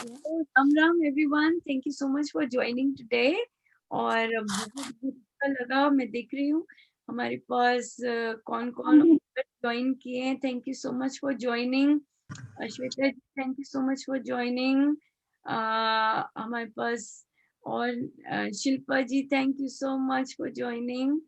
Ram Ram everyone, thank you so much for joining today. और बहुत बहुत अच्छा लगा। मैं देख रही हूँ हमारे पास कौन कौन ज्वाइन किए हैं। Thank you so much for joining. Shweta ji, thank you so much for joining. हमारे पास और Shilpa ji, thank you so much for joining.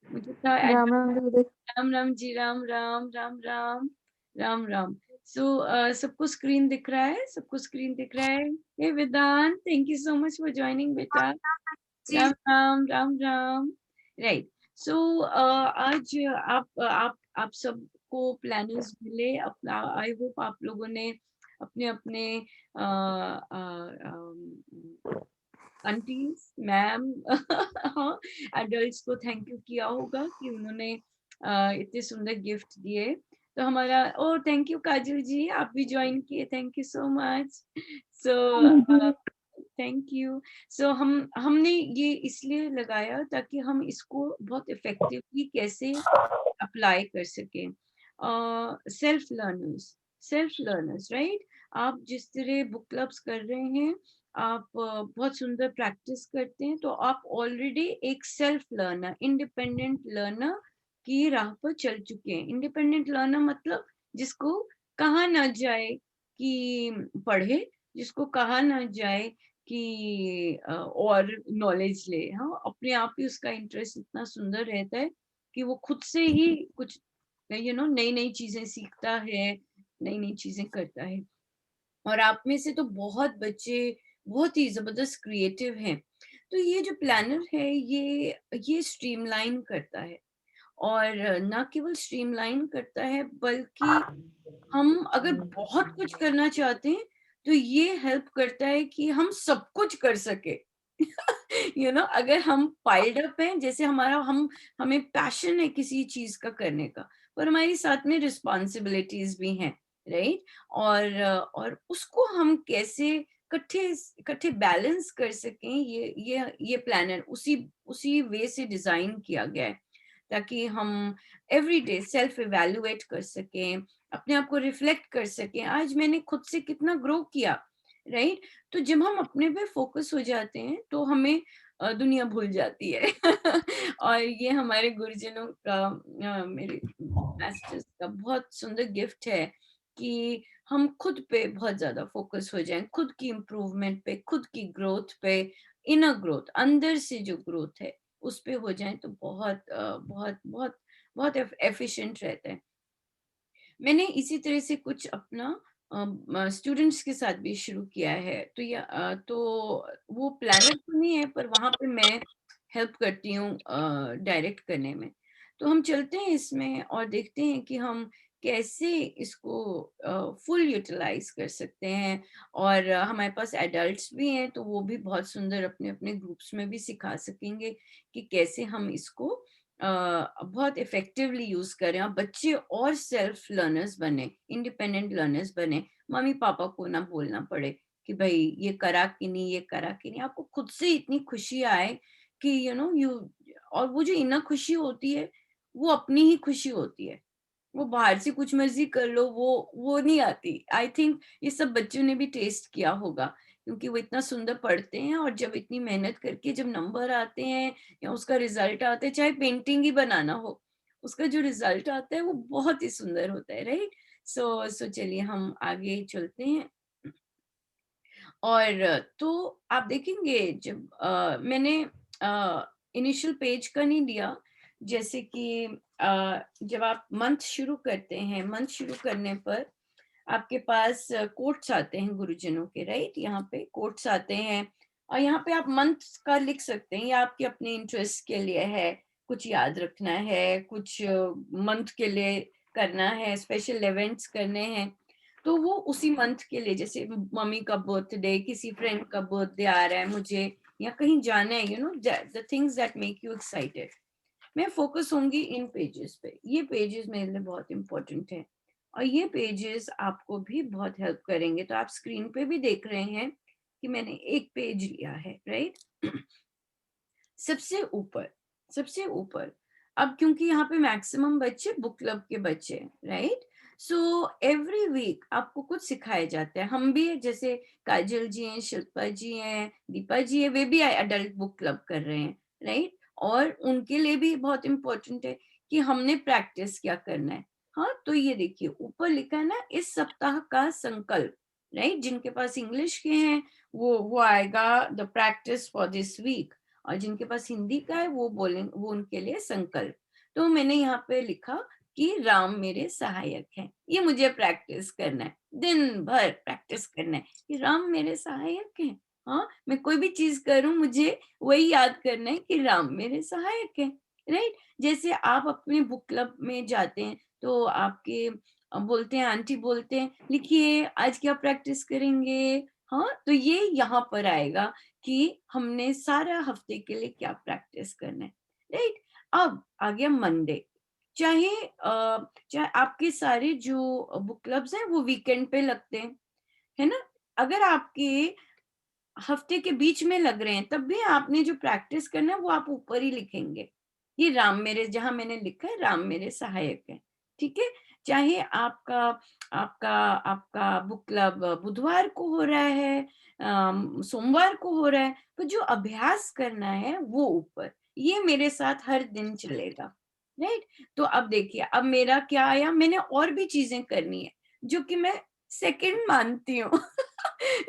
मुझे था राम राम दीदी। राम राम जी, राम राम राम राम राम राम। सो सबको स्क्रीन दिख रहा है? सबको स्क्रीन दिख रहा है? Hey Vedant, thank you so much for joining बेटा। जी। राम राम राम राम। राइट। सो आज आप सबको प्लानर्स मिले। अपना आई होप आप लोगों ने अपने अपने आंटीज, मैम, एडल्ट्स को थैंक यू किया होगा कि उन्होंने इतने सुंदर गिफ्ट दिए। तो हमारा ओ थैंक यू काजल जी, आप भी ज्वाइन किए, thank you so much. So thank you. So हमने ये इसलिए लगाया ताकि हम इसको बहुत इफेक्टिवली कैसे अप्लाई कर सके। Self learners right. आप जिस तरह बुक क्लब्स कर रहे हैं, आप बहुत सुंदर प्रैक्टिस करते हैं, तो आप ऑलरेडी एक सेल्फ लर्नर, इंडिपेंडेंट लर्नर की राह पर चल चुके हैं। इंडिपेंडेंट लर्नर मतलब जिसको कहा ना जाए कि पढ़े, जिसको कहा ना जाए कि और नॉलेज ले। हाँ, अपने आप ही उसका इंटरेस्ट इतना सुंदर रहता है कि वो खुद से ही कुछ नई नई चीजें सीखता है, नई नई चीजें करता है। और आप में से तो बहुत बच्चे बहुत ही जबरदस्त क्रिएटिव हैं। तो ये जो प्लानर है, ये स्ट्रीमलाइन करता है। और ना केवल स्ट्रीमलाइन करता है, बल्कि हम अगर बहुत कुछ करना चाहते हैं तो ये हेल्प करता है कि हम सब कुछ कर सके। अगर हम पाइल्ड अप हैं, जैसे हमें पैशन है किसी चीज का करने का, पर हमारी साथ में रिस्पॉन्सिबिलिटीज भी हैं, राइट। और उसको हम कैसे इकट्ठे इकट्ठे बैलेंस कर सकें, ये प्लानर उसी उसी वे से डिजाइन किया गया है, ताकि हम एवरी डे सेल्फ इवेल्युएट कर सकें, अपने आप को रिफ्लेक्ट कर सकें, आज मैंने खुद से कितना ग्रो किया, राइट। तो जब हम अपने पे फोकस हो जाते हैं तो हमें दुनिया भूल जाती है। और ये हमारे गुरुजनों का, मेरे मास्टर्स का बहुत सुंदर गिफ्ट है कि हम खुद पे बहुत ज्यादा फोकस हो जाएं, खुद की इम्प्रूवमेंट पे, खुद की ग्रोथ पे, इनर ग्रोथ, अंदर से जो ग्रोथ है उस पे हो जाएं, तो बहुत बहुत बहुत बहुत एफिशिएंट रहता है। मैंने इसी तरह से कुछ अपना स्टूडेंट्स के साथ भी शुरू किया है। तो वो प्लानर तो नहीं है, पर वहां पे मैं हेल्प करती हूँ डायरेक्ट करने में। तो हम चलते हैं इसमें और देखते हैं कि हम कैसे इसको फुल यूटिलाइज कर सकते हैं। और हमारे पास एडल्ट्स भी हैं, तो वो भी बहुत सुंदर अपने अपने ग्रुप्स में भी सिखा सकेंगे कि कैसे हम इसको बहुत इफेक्टिवली यूज करें, और बच्चे और सेल्फ लर्नर्स बने, इंडिपेंडेंट लर्नर्स बने। मम्मी पापा को ना बोलना पड़े कि भाई ये करा कि नहीं, ये करा कि नहीं। आपको खुद से इतनी खुशी आए कि यू और वो जो इनर खुशी होती है, वो अपनी ही खुशी होती है। वो बाहर से कुछ मर्जी कर लो, वो नहीं आती। आई थिंक ये सब बच्चों ने भी टेस्ट किया होगा, क्योंकि वो इतना सुंदर पढ़ते हैं, और जब इतनी मेहनत करके जब नंबर आते हैं या उसका रिजल्ट आता है, चाहे पेंटिंग ही बनाना हो, उसका जो रिजल्ट आता है वो बहुत ही सुंदर होता है, राइट। सो चलिए हम आगे चलते हैं। और तो आप देखेंगे, जब मैंने इनिशियल पेज का नहीं दिया, जैसे कि जब आप मंथ शुरू करते हैं, मंथ शुरू करने पर आपके पास कोट्स आते हैं गुरुजनों के, राइट। यहाँ पे कोट्स आते हैं, और यहाँ पे आप मंथ का लिख सकते हैं, या आपके अपने इंटरेस्ट के लिए है, कुछ याद रखना है, कुछ मंथ के लिए करना है, स्पेशल इवेंट्स करने हैं, तो वो उसी मंथ के लिए, जैसे मम्मी का बर्थडे, किसी फ्रेंड का बर्थडे आ रहा है मुझे, या कहीं जाना है, the things that make you excited, मैं फोकस होंगी इन पेजेस पे। ये पेजेस मेरे लिए बहुत इंपॉर्टेंट है, और ये पेजेस आपको भी बहुत हेल्प करेंगे। तो आप स्क्रीन पे भी देख रहे हैं कि मैंने एक पेज लिया है, राइट। सबसे ऊपर, सबसे ऊपर, अब क्योंकि यहाँ पे मैक्सिमम बच्चे बुक क्लब के बच्चे हैं, राइट। सो एवरी वीक आपको कुछ सिखाया जाता है। हम भी जैसे काजल जी हैं, शिल्पा जी हैं, दीपा जी है, वे भी अडल्ट बुक क्लब कर रहे हैं, राइट। और उनके लिए भी बहुत इम्पोर्टेंट है कि हमने प्रैक्टिस क्या करना है। हाँ, तो ये देखिए ऊपर लिखा है ना, इस सप्ताह का संकल्प, राइट। जिनके पास इंग्लिश के हैं वो आएगा the practice for this week, और जिनके पास हिंदी का है वो बोलेंगे, वो उनके लिए संकल्प। तो मैंने यहाँ पे लिखा कि राम मेरे सहायक हैं, ये मुझे प्रैक्टिस करना है, दिन भर प्रैक्टिस करना है कि राम मेरे सहायक हैं। हाँ, मैं कोई भी चीज करूं मुझे वही याद करना है कि राम मेरे सहायक हैं, राइट। जैसे आप अपने बुक क्लब में जाते हैं तो आपके बोलते हैं, आंटी बोलते हैं लिखिए आज क्या प्रैक्टिस करेंगे। हाँ, तो ये यहाँ पर आएगा कि हमने सारा हफ्ते के लिए क्या प्रैक्टिस करना है, राइट। अब आ गया मंडे। चाहे आपके सारे जो बुक क्लब्स हैं वो वीकेंड पे लगते हैं, है ना। अगर आपके हफ्ते के बीच में लग रहे हैं तब भी आपने जो प्रैक्टिस करना है वो आप ऊपर ही लिखेंगे, ये राम मेरे, जहां मैंने लिखा है राम मेरे सहायक है, ठीक है। चाहे आपका आपका आपका बुक क्लब बुधवार को हो रहा है, सोमवार को हो रहा है, तो जो अभ्यास करना है वो ऊपर, ये मेरे साथ हर दिन चलेगा, राइट। तो अब देखिए अब मेरा क्या आया, मैंने और भी चीजें करनी है जो कि मैं सेकंड मानती हूँ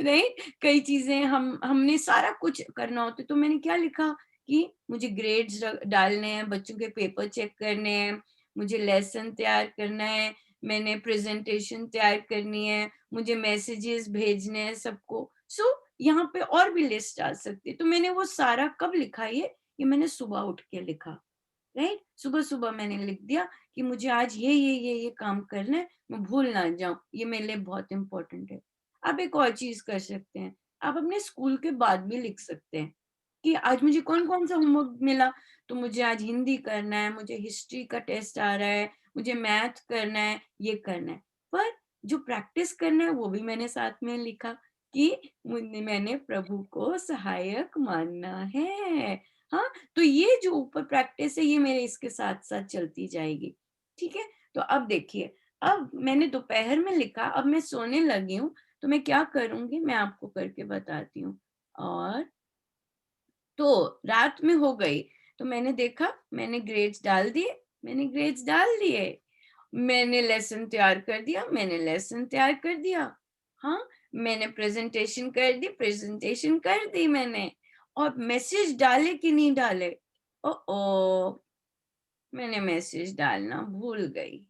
नहीं, कई चीजें हमने सारा कुछ करना होता है, तो मैंने क्या लिखा कि मुझे ग्रेड्स डालने हैं, बच्चों के पेपर चेक करने हैं, मुझे लेसन तैयार करना है, मैंने प्रेजेंटेशन तैयार करनी है, मुझे मैसेजेस भेजने हैं सबको। सो यहाँ पे और भी लिस्ट आ सकती है। तो मैंने वो सारा कब लिखा, ये मैंने सुबह उठ के लिखा, राइट। सुबह सुबह मैंने लिख दिया कि मुझे आज ये काम करना है, मैं भूल ना जाऊं, ये मेरे लिए बहुत इंपॉर्टेंट है। आप एक और चीज कर सकते हैं, आप अपने स्कूल के बाद भी लिख सकते हैं कि आज मुझे कौन कौन सा होमवर्क मिला। तो मुझे आज हिंदी करना है, मुझे हिस्ट्री का टेस्ट आ रहा है, मुझे मैथ करना है, ये करना है। पर जो प्रैक्टिस करना है वो भी मैंने साथ में लिखा कि मैंने प्रभु को सहायक मानना है। हाँ, तो ये जो ऊपर प्रैक्टिस है ये मेरे इसके साथ साथ चलती जाएगी, ठीक है। तो अब देखिए, अब मैंने दोपहर में लिखा, अब मैं सोने लगी हूँ, तो मैं क्या करूंगी मैं आपको करके बताती हूँ। और तो रात में हो गई, तो मैंने देखा, मैंने ग्रेड्स डाल दिए, मैंने लेसन तैयार कर दिया, मैंने लेसन तैयार कर दिया। हाँ, मैंने प्रेजेंटेशन कर दी मैंने। और मैसेज डाले कि नहीं डाले, ओ मैंने मैसेज डालना भूल गई।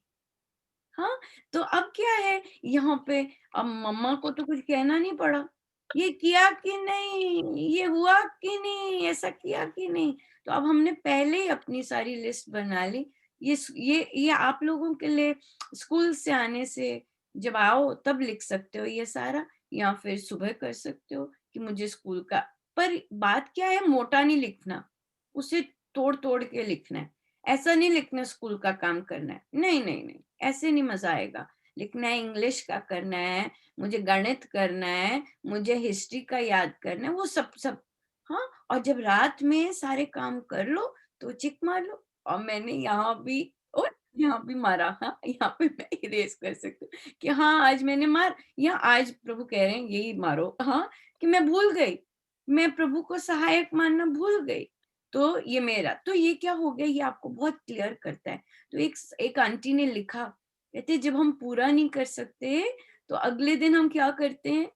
हाँ, तो अब क्या है यहाँ पे, अब मम्मा को तो कुछ कहना नहीं पड़ा, ये किया कि नहीं, ये हुआ कि नहीं, ऐसा किया कि नहीं। तो अब हमने पहले ही अपनी सारी लिस्ट बना ली। ये आप लोगों के लिए स्कूल से आने से जब आओ तब लिख सकते हो ये सारा, या फिर सुबह कर सकते हो कि मुझे स्कूल का। पर बात क्या है, मोटा नहीं लिखना, उसे तोड़ तोड़ के लिखना है। ऐसा नहीं लिखना स्कूल का काम करना है, नहीं नहीं नहीं, ऐसे नहीं मजा आएगा। लिखना है इंग्लिश का करना है, मुझे गणित करना है, मुझे हिस्ट्री का याद करना है, वो सब सब। हाँ, और जब रात में सारे काम कर लो तो चिक मार लो। और मैंने यहाँ भी, और यहाँ भी मारा, हाँ यहाँ पे मैं इरेज कर सकती हूँ कि हाँ आज मैंने मार, या आज प्रभु कह रहे हैं यही मारो, हाँ, कि मैं भूल गई, मैं प्रभु को सहायक मानना भूल गई। तो ये मेरा, तो ये क्या हो गया, ये आपको बहुत क्लियर करता है। तो एक आंटी ने लिखा, कहते जब हम पूरा नहीं कर सकते तो अगले दिन हम क्या करते हैं,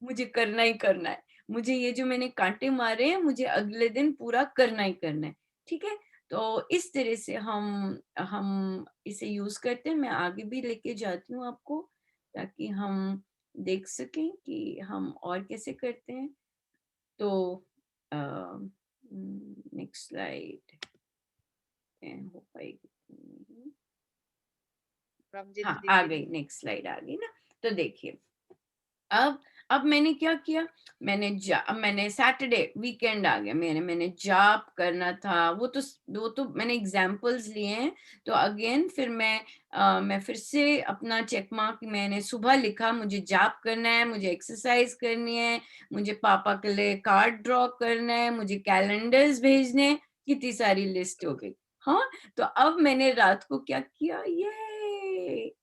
मुझे करना ही करना है, मुझे ये जो मैंने कांटे मारे हैं मुझे अगले दिन पूरा करना ही करना है, ठीक है। तो इस तरह से हम इसे यूज करते हैं। मैं आगे भी लेके जाती हूँ आपको, ताकि हम देख सकें कि हम और कैसे करते हैं। तो नेक्स्ट स्लाइड हो पाएगी, प्रभुजीत हाँ आ दीदी गई, ने। नेक्स्ट स्लाइड आ गई ना। तो देखिए, अब मैंने क्या किया, अब मैंने सैटरडे वीकेंड आ गया, मैंने जाप करना था, वो तो मैंने एग्जांपल्स लिए हैं। तो अगेन फिर मैं फिर से अपना चेक मार्क, मैंने सुबह लिखा मुझे जाप करना है, मुझे एक्सरसाइज करनी है, मुझे पापा के लिए कार्ड ड्रॉ करना है, मुझे कैलेंडर्स भेजने हैं, कितनी सारी लिस्ट हो गई। हाँ, तो अब मैंने रात को क्या किया, ये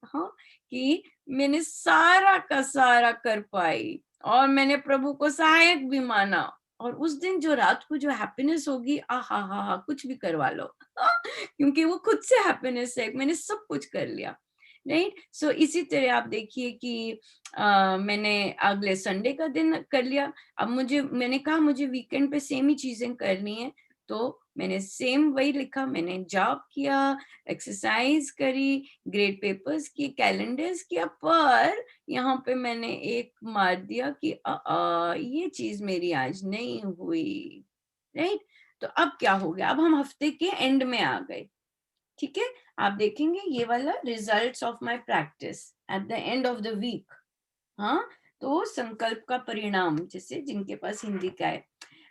हाँ, कि मैंने सारा का सारा कर पाई और मैंने प्रभु को सहायक भी माना। और उस दिन जो रात को जो हैप्पीनेस होगी, आहा! कुछ भी करवा लो। क्योंकि वो खुद से हैप्पीनेस है, मैंने सब कुछ कर लिया, राइट? सो इसी तरह आप देखिए कि मैंने अगले संडे का दिन कर लिया। अब मैंने कहा मुझे वीकेंड पे सेम ही चीज़ें करनी है, तो मैंने सेम वही लिखा, मैंने जॉब किया, एक्सरसाइज़ करी, ग्रेड पेपर्स किए, कैलेंडर्स किया, पर यहाँ पे मैंने एक मार दिया कि ये चीज़ मेरी आज नहीं हुई, राइट? तो अब क्या हो गया? अब हम हफ्ते के एंड में आ गए, ठीक है? आप देखेंगे ये वाला results of my practice at the end of the week. हाँ, तो संकल्प का परिणाम, जैसे जिनके पास हिंदी का है,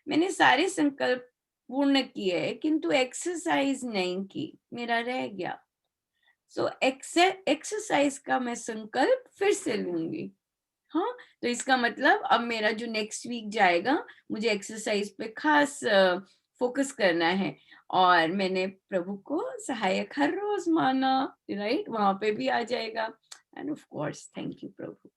मैंने सारे संकल्प पूर्ण किए हैं किंतु एक्सरसाइज नहीं की, मेरा रह गया। सो एक्सरसाइज का मैं संकल्प फिर से लूंगी। हाँ, तो इसका मतलब अब मेरा जो नेक्स्ट वीक जाएगा, मुझे एक्सरसाइज पे खास फोकस करना है। और मैंने प्रभु को सहायक हर रोज माना, राइट? वहां पे भी आ जाएगा। And of course thank you प्रभु।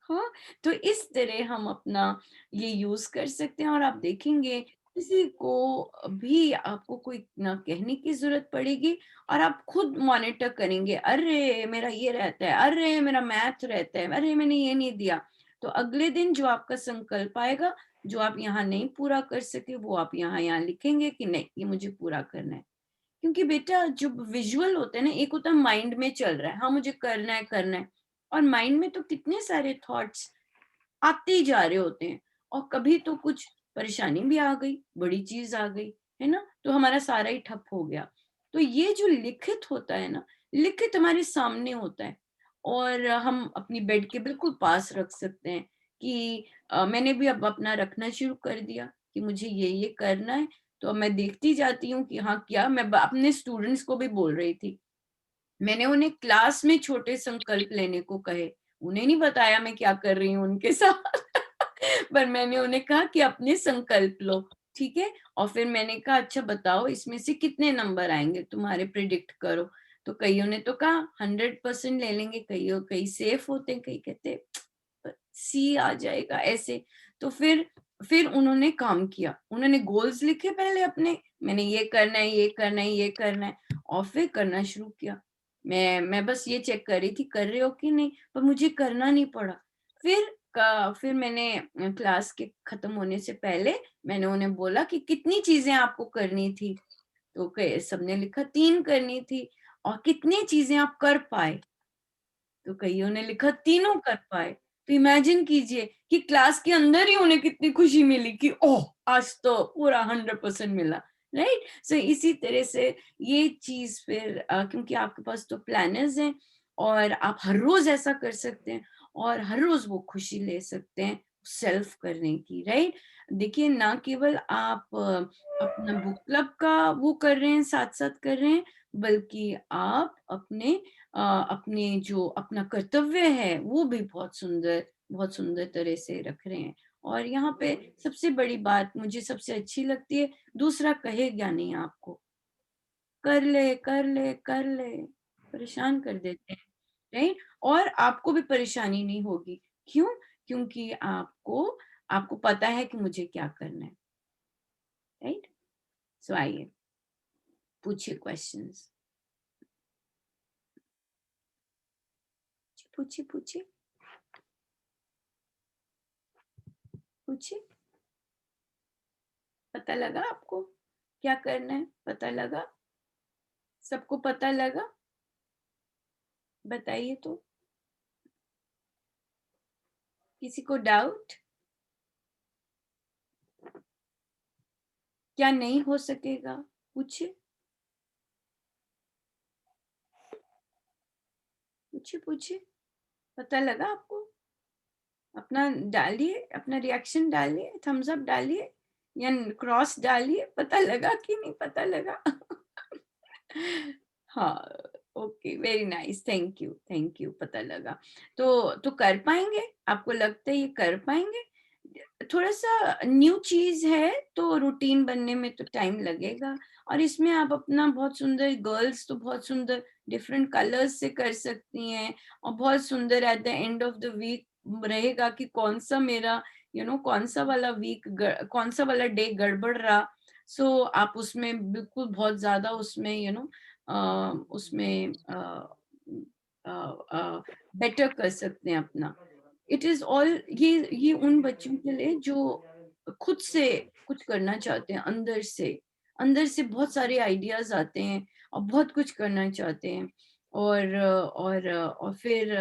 हाँ, तो इस तरह हम अपना ये यूज कर सकते हैं। और आप देखेंगे किसी को भी आपको कोई ना कहने की जरूरत पड़ेगी, और आप खुद मॉनिटर करेंगे, अरे मेरा ये रहता है, अरे मेरा मैथ रहता है, अरे मैंने ये नहीं दिया। तो अगले दिन जो आपका संकल्प आएगा, जो आप यहाँ नहीं पूरा कर सके, वो आप यहाँ लिखेंगे कि नहीं, ये मुझे पूरा करना है। क्योंकि बेटा जो विजुअल होते हैं ना, एक होता है माइंड में चल रहा है, हाँ मुझे करना है करना है, और माइंड में तो कितने सारे थॉट्स आते ही जा रहे होते हैं। और कभी तो कुछ परेशानी भी आ गई, बड़ी चीज आ गई, है ना, तो हमारा सारा ही ठप हो गया। तो ये जो लिखित होता है ना, लिखित हमारे सामने होता है, और हम अपनी बेड के बिल्कुल पास रख सकते हैं कि मैंने भी अब अपना रखना शुरू कर दिया कि मुझे ये करना है। तो अब मैं देखती जाती हूँ कि हाँ क्या, मैं अपने स्टूडेंट्स को भी बोल रही थी, मैंने उन्हें क्लास में छोटे संकल्प लेने को कहे, उन्हें नहीं बताया मैं क्या कर रही हूँ उनके साथ। पर मैंने उन्हें कहा कि अपने संकल्प लो, ठीक है? और फिर मैंने कहा अच्छा बताओ इसमें से कितने नंबर आएंगे तुम्हारे, प्रिडिक्ट करो। तो कईयों ने तो कहा 100% ले लेंगे, कई सेफ होते हैं, कई कहते सी आ जाएगा ऐसे। तो फिर उन्होंने काम किया, उन्होंने गोल्स लिखे पहले अपने, मैंने ये करना है, ये करना है, ये करना है, और फिर करना शुरू किया। मैं बस ये चेक कर रही थी कर रहे हो कि नहीं, पर मुझे करना नहीं पड़ा। फिर मैंने क्लास के खत्म होने से पहले मैंने उन्हें बोला कि कितनी चीजें आपको करनी थी। तो सबने लिखा 3 करनी थी। और कितनी चीजें आप कर पाए, तो कईयों ने लिखा तीनों कर पाए। तो इमेजिन कीजिए कि क्लास के अंदर ही उन्हें कितनी खुशी मिली कि ओह आज तो पूरा 100% मिला, राइट? सो इसी तरह से ये चीज फिर क्योंकि आपके पास तो प्लानर्स हैं, और आप हर रोज ऐसा कर सकते हैं, और हर रोज वो खुशी ले सकते हैं सेल्फ करने की, राइट? देखिए ना केवल आप अपना बुक क्लब का वो कर रहे हैं, साथ साथ कर रहे हैं, बल्कि आप अपने जो अपना कर्तव्य है वो भी बहुत सुंदर तरह से रख रहे हैं। और यहाँ पे सबसे बड़ी बात मुझे सबसे अच्छी लगती है, दूसरा कहेगा नहीं आपको, कर ले कर ले कर ले, परेशान कर देते हैं, राइट? और आपको भी परेशानी नहीं होगी, क्यों? क्योंकि आपको आपको पता है कि मुझे क्या करना है, राइट? सो आइए पूछिए क्वेश्चंस, पूछिए पूछिए पूछिए। पता लगा आपको क्या करना है? पता लगा? सबको पता लगा? बताइए तो। किसी को डाउट? क्या नहीं हो सकेगा? पूछिए पूछिए पूछिए। पता लगा आपको? अपना डालिए, अपना रिएक्शन डालिए, थम्स अप डालिए या क्रॉस डालिए, पता लगा कि नहीं पता लगा? हाँ, okay, very nice, thank you, पता लगा। तो कर पाएंगे? आपको लगता है ये कर पाएंगे? थोड़ा सा न्यू चीज है तो रूटीन बनने में तो टाइम लगेगा, और इसमें आप अपना बहुत सुंदर, गर्ल्स तो बहुत सुंदर डिफरेंट कलर्स से कर सकती हैं, और बहुत सुंदर at the end of the week रहेगा कि कौन सा मेरा कौन सा वाला वीक, कौन सा वाला डे गड़बड़ रहा। सो आप उसमें बिल्कुल बहुत ज्यादा उसमें उसमें बेटर कर सकते हैं अपना। इट इज ऑल, ये उन बच्चों के लिए जो खुद से कुछ करना चाहते हैं, अंदर से बहुत सारे आइडियाज आते हैं और बहुत कुछ करना चाहते हैं, और फिर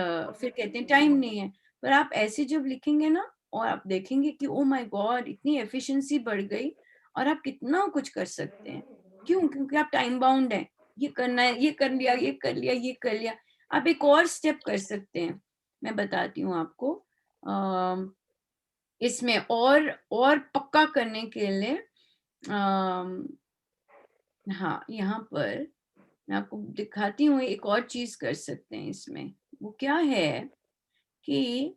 कहते हैं टाइम नहीं है। पर आप ऐसे जब लिखेंगे ना, और आप देखेंगे कि ओ माय गॉड, इतनी एफिशिएंसी बढ़ गई, और आप कितना कुछ कर सकते हैं। क्यों? क्योंकि आप टाइम बाउंड हैं, ये करना है, ये कर लिया, ये कर लिया, ये कर लिया। आप एक और स्टेप कर सकते हैं, मैं बताती हूँ आपको। अम, इसमें और पक्का करने के लिए, अम, हाँ, यहाँ पर मैं आपको दिखाती हूँ, एक और चीज कर सकते हैं इसमें। वो क्या है कि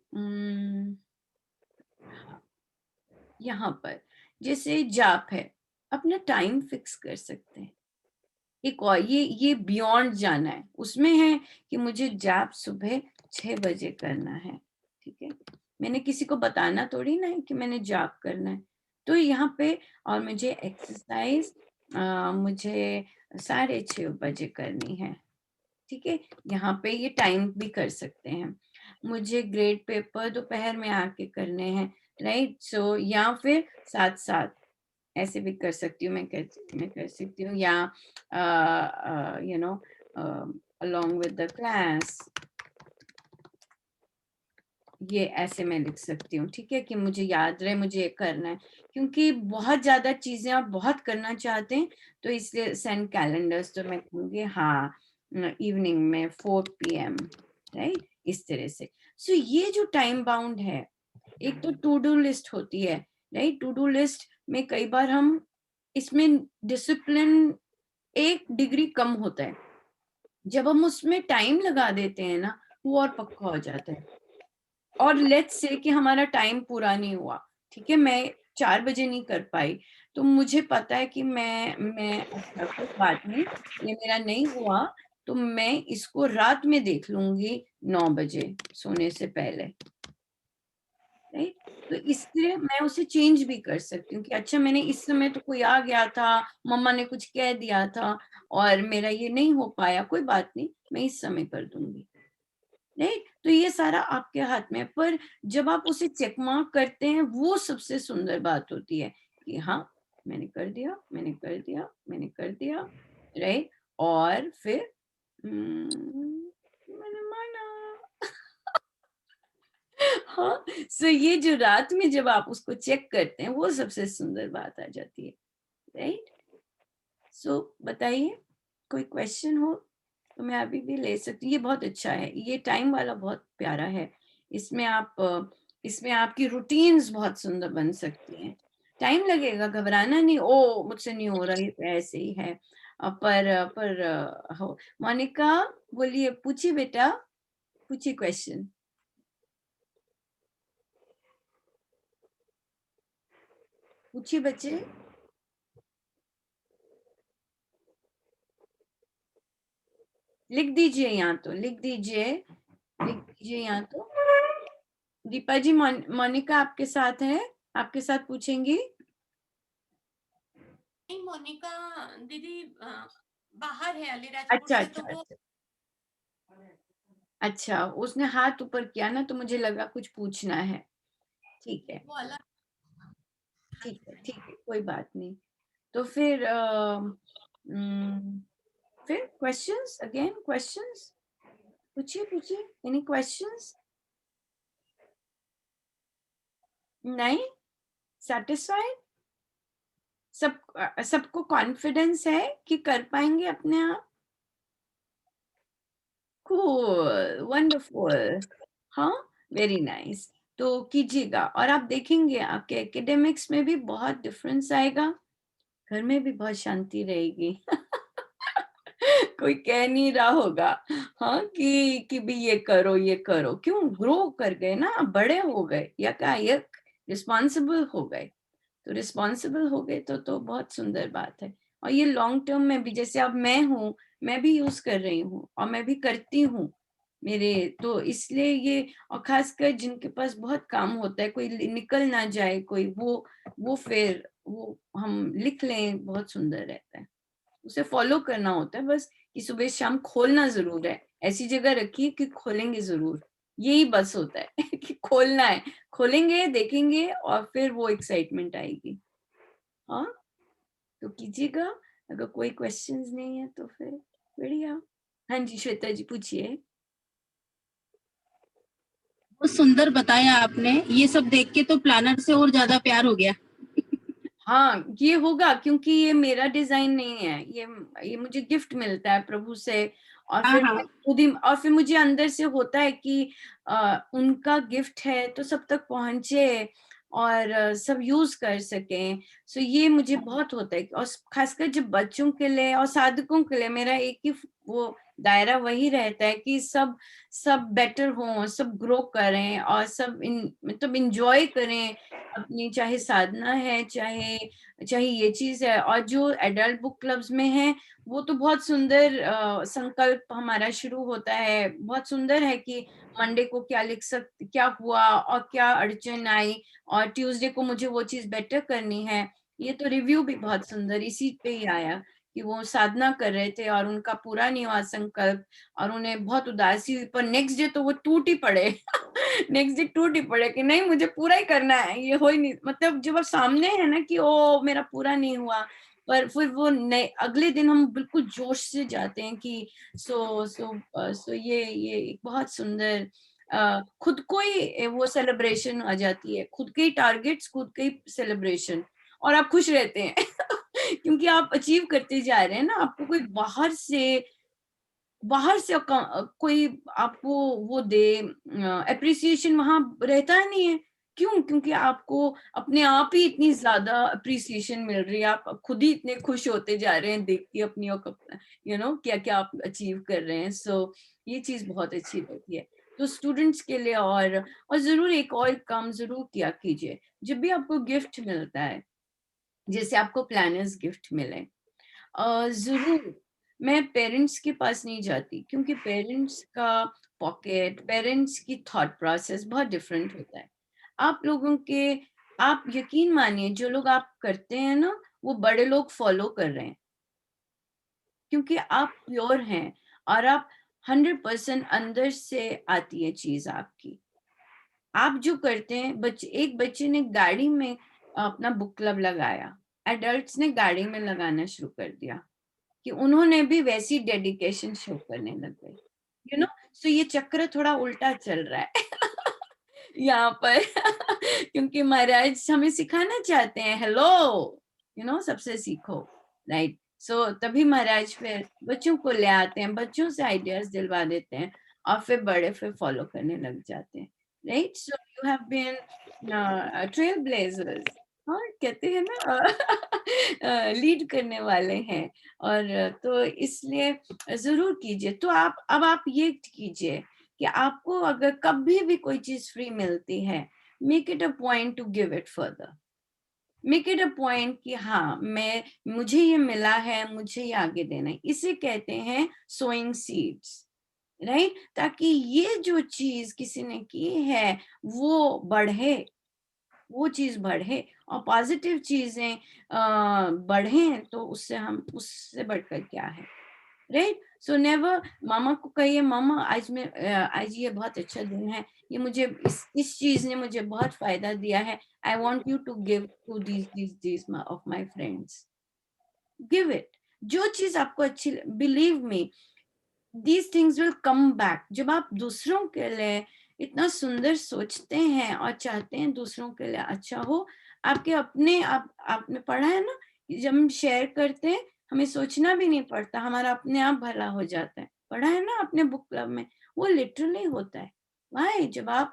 यहाँ पर जैसे जाप है, अपना टाइम फिक्स कर सकते हैं। एक और ये बियॉन्ड जाना है, उसमें है कि मुझे जाप सुबह 6 बजे करना है। ठीक है, मैंने किसी को बताना थोड़ी ना है कि मैंने जाप करना है। तो यहाँ पे, और मुझे एक्सरसाइज मुझे 6:30 बजे करनी है। ठीक है, यहाँ पे ये टाइम भी कर सकते हैं। मुझे ग्रेड पेपर दोपहर में आके करने हैं, राइट? सो या फिर साथ साथ ऐसे भी कर सकती हूँ, मैं कर सकती हूँ, या you know along with the class, ये ऐसे मैं लिख सकती हूँ। ठीक है, कि मुझे याद रहे मुझे ये करना है, क्योंकि बहुत ज्यादा चीजें आप बहुत करना चाहते हैं, तो इसलिए सेंड कैलेंडर्स, तो मैं कहूँगी हाँ इवनिंग में 4 PM, राइट, इस तरह से। सो ये जो टाइम बाउंड है, एक तो टू डू लिस्ट होती है, राइट? टू डू लिस्ट में कई बार हम इसमें डिसिप्लिन 1 डिग्री कम होता है, जब हम उसमें टाइम लगा देते हैं ना, वो और पक्का हो जाता है। और लेट्स से कि हमारा टाइम पूरा नहीं हुआ, ठीक है, मैं 4 बजे नहीं कर पाई, तो मुझे पता है कि मैं अच्छा कोई बात नहीं, ये मेरा नहीं हुआ, तो मैं इसको रात में देख लूंगी 9 बजे सोने से पहले, राइट? तो इसलिए मैं उसे चेंज भी कर सकती हूँ कि अच्छा, मैंने इस समय तो कोई आ गया था, मम्मा ने कुछ कह दिया था और मेरा ये नहीं हो पाया, कोई बात नहीं, मैं इस समय कर दूंगी, राइट? तो ये सारा आपके हाथ में है। पर जब आप उसे चेक मार्क करते हैं, वो सबसे सुंदर बात होती है कि हाँ, मैंने कर दिया, मैंने कर दिया, मैंने कर दिया, राइट? और फिर मैंने माना। हाँ, सो ये जो रात में जब आप उसको चेक करते हैं, वो सबसे सुंदर बात आ जाती है, राइट? सो बताइए, कोई क्वेश्चन हो तो मैं अभी भी ले सकती हूँ। ये बहुत अच्छा है, ये टाइम वाला बहुत प्यारा है। इसमें आप इसमें आपकी रूटीन्स बहुत सुंदर बन सकती हैं। टाइम लगेगा, घबराना नहीं, ओ मुझसे नहीं हो रहा, ये तो ऐसे ही है। पर हो, मोनिका, बोलिए, पूछिए बेटा, पूछिए क्वेश्चन, पूछिए बच्चे। लिख दीजिए यहाँ तो, लिख दीजिए, लिख दीजिए यहाँ तो। दीपा जी, मोनिका आपके साथ है, आपके साथ पूछेंगी। नहीं, मोनिका दीदी बाहर है अलीराजपुर अच्छा से, अच्छा तो वो अच्छा अच्छा, उसने हाथ ऊपर किया ना, तो मुझे लगा कुछ पूछना है। ठीक है, वो अलग। ठीक है, ठीक है, कोई बात नहीं। तो फिर क्वेश्चंस, अगेन क्वेश्चंस, पूछिए पूछिए, एनी क्वेश्चंस? नहीं, सेटिस्फाइड? सबको कॉन्फिडेंस है कि कर पाएंगे अपने आप? कूल, वंडरफुल, हाँ, वेरी नाइस। तो कीजिएगा, और आप देखेंगे आपके एकेडमिक्स में भी बहुत डिफरेंस आएगा, घर में भी बहुत शांति रहेगी। कोई कह नहीं रहा होगा, हाँ, कि भी ये करो, ये करो, क्यों? ग्रो कर गए ना, बड़े हो गए, यकायक रिस्पॉन्सिबल हो गए। तो रिस्पॉन्सिबल हो गए तो बहुत सुंदर बात है। और ये लॉन्ग टर्म में भी, जैसे अब मैं हूँ, मैं भी यूज कर रही हूँ और मैं भी करती हूँ मेरे, तो इसलिए ये, और खासकर जिनके पास बहुत काम होता है, कोई निकल ना जाए कोई, वो फिर वो हम लिख लें, बहुत सुंदर रहता है। उसे फॉलो करना होता है बस, कि सुबह शाम खोलना जरूर है, ऐसी जगह रखिए कि खोलेंगे जरूर, यही बस होता है कि खोलना है, खोलेंगे, देखेंगे और फिर वो एक्साइटमेंट आएगी। हाँ, तो कीजिएगा। अगर कोई क्वेश्चंस नहीं है तो फिर बढ़िया। हाँ जी, श्वेता जी पूछिए। बहुत सुंदर बताया आपने, ये सब देख के तो प्लानर से और ज्यादा प्यार हो गया। हाँ, ये होगा क्योंकि ये मेरा डिजाइन नहीं है, ये मुझे गिफ्ट मिलता है प्रभु से, और हाँ फिर हाँ, मैं खुद ही, और फिर मुझे अंदर से होता है कि उनका गिफ्ट है तो सब तक पहुंचे और सब यूज कर सकें। सो ये मुझे बहुत होता है, और खासकर जब बच्चों के लिए और साधकों के लिए, मेरा एक ही वो दायरा वही रहता है कि सब सब बेटर हों, सब ग्रो करें और सब मतलब इंजॉय करें अपनी, चाहे साधना है, चाहे चाहे ये चीज है। और जो एडल्ट बुक क्लब्स में है, वो तो बहुत सुंदर संकल्प हमारा शुरू होता है, बहुत सुंदर है कि मंडे को क्या लिख सकते, क्या हुआ और क्या अड़चन आई, और ट्यूसडे को मुझे वो चीज बेटर करनी है। ये तो रिव्यू भी बहुत सुंदर इसी पे ही आया कि वो साधना कर रहे थे और उनका पूरा नहीं हुआ संकल्प, और उन्हें बहुत उदासी हुई, पर नेक्स्ट डे तो वो टूट ही पड़े नेक्स्ट डे टूट ही पड़े कि नहीं, मुझे पूरा ही करना है, ये हो ही नहीं, मतलब जब आप सामने है ना कि ओ मेरा पूरा नहीं हुआ, पर फिर वो नए अगले दिन हम बिल्कुल जोश से जाते हैं कि सो ये एक बहुत सुंदर खुद को ही वो सेलिब्रेशन आ जाती है, खुद के ही टारगेट्स, खुद के ही सेलिब्रेशन, और आप खुश रहते हैं क्योंकि आप अचीव करते जा रहे हैं ना, आपको कोई बाहर से कोई आपको वो दे अप्रिसिएशन वहां रहता ही नहीं है। क्यों? क्योंकि आपको अपने आप ही इतनी ज्यादा अप्रिसिएशन मिल रही है, आप खुद ही इतने खुश होते जा रहे हैं देख के अपनी, क्या क्या आप अचीव कर रहे हैं। सो ये चीज बहुत अच्छी रहती है। तो स्टूडेंट्स के लिए, और जरूर एक और काम जरूर किया कीजिए, जब भी आपको गिफ्ट मिलता है, जैसे आपको प्लानर्स गिफ्ट मिले, जरूर, मैं पेरेंट्स के पास नहीं जाती, क्योंकि पेरेंट्स का पॉकेट, पेरेंट्स की थॉट प्रोसेस बहुत डिफरेंट होता है। आप लोगों के, आप यकीन मानिए, जो लोग आप करते हैं ना, वो बड़े लोग फॉलो कर रहे हैं, क्योंकि आप प्योर हैं और आप 100% अंदर से आती है चीज आपकी। आप जो करते हैं, एक बच्चे ने गाड़ी में अपना बुक क्लब लगाया, एडल्ट्स ने गाड़ी में लगाना शुरू कर दिया, कि उन्होंने भी वैसी डेडिकेशन शो करने लग गए, सो ये चक्र थोड़ा उल्टा चल रहा है यहाँ पर क्योंकि महाराज हमें सिखाना चाहते हैं, हेलो, सबसे सीखो, राइट। सो तभी महाराज फिर बच्चों को ले आते हैं, बच्चों से आइडियाज दिलवा देते हैं, और फिर बड़े फिर फॉलो करने लग जाते हैं, right. So you have been trail blazers, हाँ कहते हैं ना लीड करने वाले हैं। और तो इसलिए जरूर कीजिए। तो अब आप ये कीजिए कि आपको अगर कभी भी कोई चीज फ्री मिलती है, make it a point two give it further, make it a point कि हाँ, मुझे ये मिला है, मुझे ये आगे देना है। इसे कहते हैं सोइंग सीड्स, राइट, ताकि ये जो चीज किसी ने की है वो बढ़े, वो चीज बढ़े, और पॉजिटिव चीजें बढ़े, तो उससे बढ़कर क्या है, राइट। सो नेवर, मामा को कहिए, मामा आज ये बहुत अच्छा दिन है, ये मुझे इस चीज ने मुझे बहुत फायदा दिया है, I want you to give to these of my friends, give it. जो चीज आपको अच्छी, believe me, these things will come back. जब आप दूसरों के लिए इतना सुंदर सोचते हैं और चाहते हैं दूसरों के लिए अच्छा हो, आपके अपने आपने पढ़ा है ना, जब हम शेयर करते हैं, हमें सोचना भी नहीं पड़ता, हमारा अपने आप भला हो जाता है। पढ़ा है ना अपने बुक क्लब में, वो लिटरली होता है। वाई, जब आप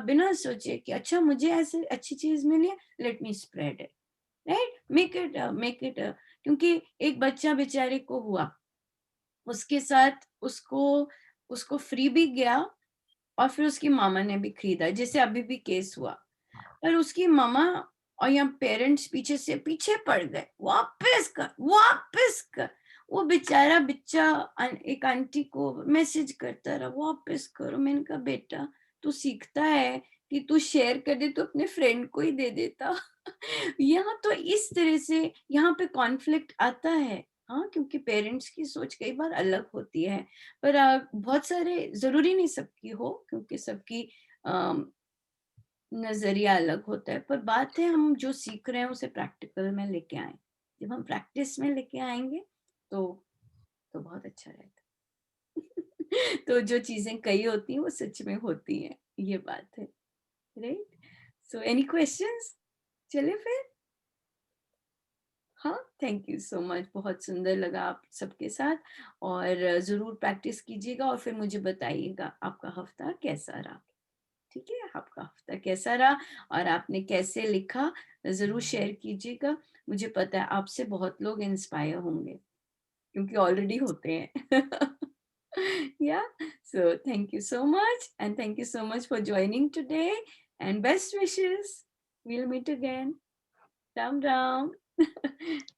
बिना सोचे कि अच्छा मुझे ऐसे अच्छी चीज मिली है, let me spread it, right, make it क्योंकि एक बच्चा बेचारे को हुआ, उसके साथ उसको उसको फ्री भी गया, और फिर उसकी मामा ने भी खरीदा, जैसे अभी भी केस हुआ। पर उसकी मम्मा और या पेरेंट्स पीछे से पीछे पड़ गए, वापस कर वापस कर। वो बेचारा बच्चा एक आंटी को मैसेज करता रहा, वापस करो। मैंने कहा बेटा तू सीखता है कि तू शेयर कर दे तो अपने फ्रेंड को ही दे देता। यहाँ तो इस तरह से यहाँ पे कॉन्फ्लिक्ट आता है। हाँ, क्योंकि पेरेंट्स की सोच कई बार अलग होती है, पर बहुत सारे, जरूरी नहीं सबकी हो, क्योंकि सबकी नजरिया अलग होता है। पर बात है हम जो सीख रहे हैं उसे प्रैक्टिकल में लेके आए। जब हम प्रैक्टिस में लेके आएंगे तो बहुत अच्छा रहेगा। तो जो चीजें कही होती हैं वो सच में होती हैं, ये बात है। राइट? So any questions? चले फिर। हाँ, थैंक यू सो मच, बहुत सुंदर लगा आप सबके साथ। और जरूर प्रैक्टिस कीजिएगा और फिर मुझे बताइएगा आपका हफ्ता कैसा रहा। ठीक है, आपका हफ्ता कैसा रहा और आपने कैसे लिखा, जरूर शेयर कीजिएगा। मुझे पता है आपसे बहुत लोग इंस्पायर होंगे, क्योंकि ऑलरेडी होते हैं। Yeah, so thank you so much, and thank you so much for joining today, and best wishes. We'll meet again. Ram Ram.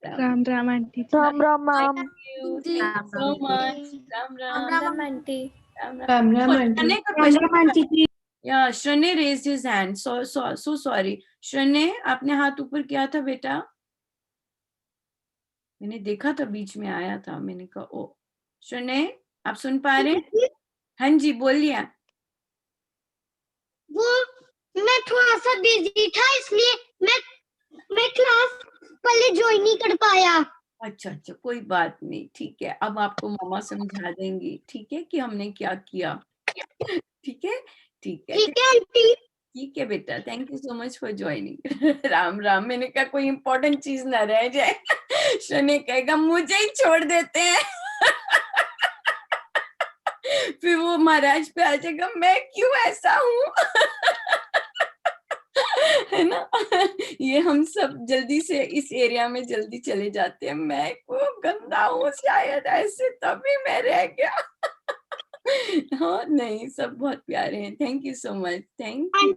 Ram Ram aunty ji. Ram Ram Thank ma'am. you. Thank you so much. Ram Ram. Ram aunty. Ram Ram. Ram Ram Oh, aunty. Shranay का question. Yeah, Shranay raised his hand. So sorry. Shranay, आपने हाथ ऊपर किया था बेटा? मैंने देखा था, बीच में आया था, मैंने कहा ओ। शरणय, आप सुन पा रहे हैं? हाँ जी, बोलिए। वो मैं थोड़ा सा बिजी था, इसलिए मैं क्लास पहले ज्वाइन नहीं कर पाया। अच्छा, कोई बात नहीं, ठीक है। अब आपको मम्मा समझा देंगी, ठीक है, कि हमने क्या किया। ठीक है, ठीक है, ठीक है आंटी। ठीक है बेटा, thank you so much for joining. Ram Ram. मैंने कहा कोई इंपॉर्टेंट चीज ना रह जाए। शरणय कहेगा मुझे ही छोड़ देते हैं। फिर वो महाराज पे आ जाएगा, मैं क्यों ऐसा हूँ। है ना? ये हम सब जल्दी से इस एरिया में जल्दी चले जाते हैं, मैं को गंदा हूँ शायद, ऐसे तभी मैं रह गया। हाँ, नहीं, सब बहुत प्यारे हैं। Thank you so much, thank you.